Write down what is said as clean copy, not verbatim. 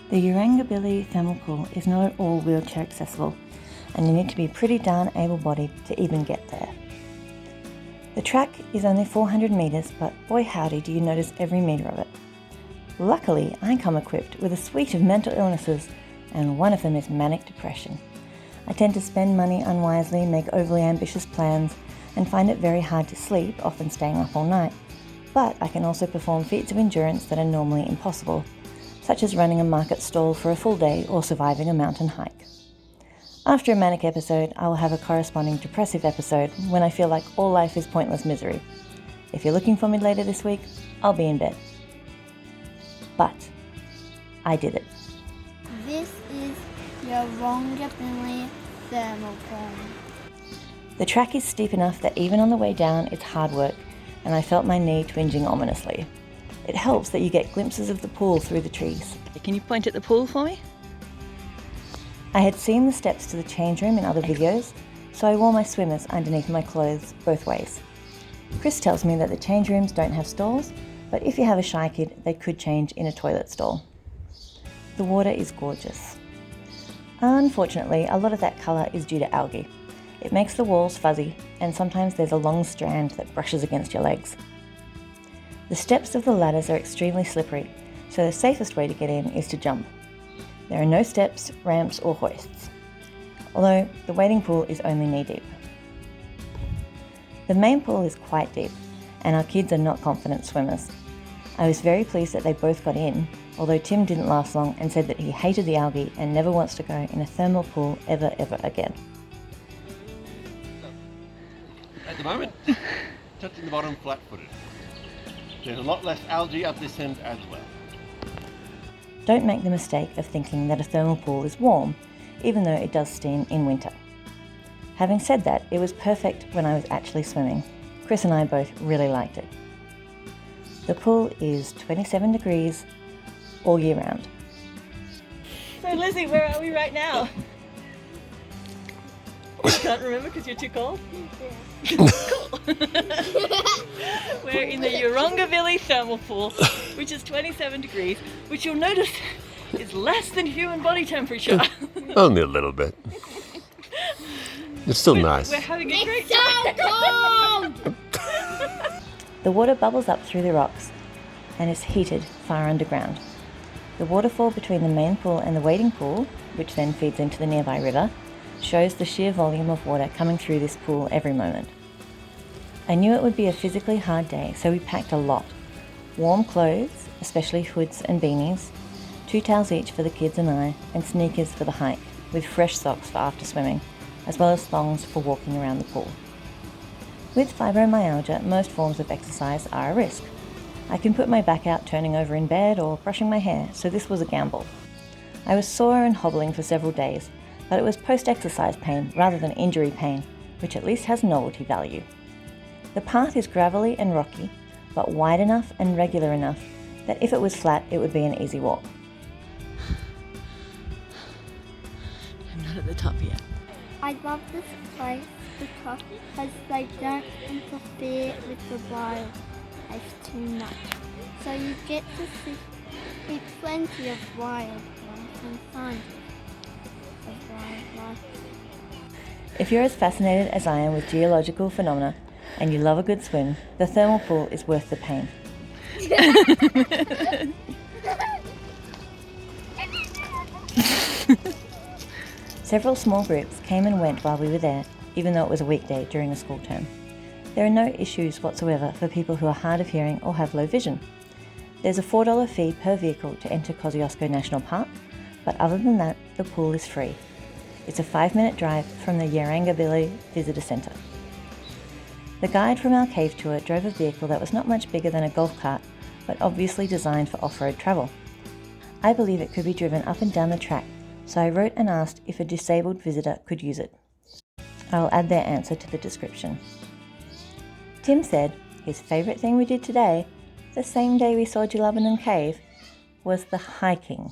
The Yarrangobilly Thermal Pool is not at all wheelchair accessible, and you need to be pretty darn able-bodied to even get there. The track is only 400 metres, but boy howdy do you notice every metre of it. Luckily, I come equipped with a suite of mental illnesses, and one of them is manic depression. I tend to spend money unwisely, make overly ambitious plans, and find it very hard to sleep, often staying up all night. But I can also perform feats of endurance that are normally impossible, such as running a market stall for a full day or surviving a mountain hike. After a manic episode, I will have a corresponding depressive episode when I feel like all life is pointless misery. If you're looking for me later this week, I'll be in bed. But I did it. This is Yarrongabilly Thermal Pool. The track is steep enough that even on the way down it's hard work, and I felt my knee twinging ominously. It helps that you get glimpses of the pool through the trees. Can you point at the pool for me? I had seen the steps to the change room in other videos, so I wore my swimmers underneath my clothes both ways. Chris tells me that the change rooms don't have stalls, but if you have a shy kid, they could change in a toilet stall. The water is gorgeous. Unfortunately, a lot of that colour is due to algae. It makes the walls fuzzy, and sometimes there's a long strand that brushes against your legs. The steps of the ladders are extremely slippery, so the safest way to get in is to jump. There are no steps, ramps or hoists, although the wading pool is only knee deep. The main pool is quite deep, and our kids are not confident swimmers. I was very pleased that they both got in, although Tim didn't last long and said that he hated the algae and never wants to go in a thermal pool ever again. At the moment, touching the bottom flat-footed. There's a lot less algae up this end as well. Don't make the mistake of thinking that a thermal pool is warm, even though it does steam in winter. Having said that, it was perfect when I was actually swimming. Chris and I both really liked it. The pool is 27 degrees all year round. So Lizzie, where are we right now? You can't remember because you're too cold? Cool. We're in the Yarrongabilly Thermal Pool, which is 27 degrees, which you'll notice is less than human body temperature. Only a little bit. It's still nice. We're having a great time. So cold! The water bubbles up through the rocks, and it's heated far underground. The waterfall between the main pool and the wading pool, which then feeds into the nearby river, shows the sheer volume of water coming through this pool every moment. I knew it would be a physically hard day, so we packed a lot. Warm clothes, especially hoods and beanies, 2 towels each for the kids and I, and sneakers for the hike, with fresh socks for after swimming, as well as thongs for walking around the pool. With fibromyalgia, most forms of exercise are a risk. I can put my back out turning over in bed or brushing my hair, so this was a gamble. I was sore and hobbling for several days, but it was post-exercise pain rather than injury pain, which at least has novelty value. The path is gravelly and rocky, but wide enough and regular enough that if it was flat, it would be an easy walk. I'm not at the top yet. I love this place because they don't interfere with the wildlife too much. So you get to see plenty of wildlife and signs of wildlife. If you're as fascinated as I am with geological phenomena and you love a good swim, the thermal pool is worth the pain. Several small groups came and went while we were there, even though it was a weekday during a school term. There are no issues whatsoever for people who are hard of hearing or have low vision. There's a $4 fee per vehicle to enter Kosciuszko National Park, but other than that, the pool is free. It's a 5-minute drive from the Yarrangobilly Visitor Centre. The guide from our cave tour drove a vehicle that was not much bigger than a golf cart, but obviously designed for off-road travel. I believe it could be driven up and down the track, so I wrote and asked if a disabled visitor could use it. I'll add their answer to the description. Tim said his favourite thing we did today, the same day we saw Jillabenan Cave, was the hiking.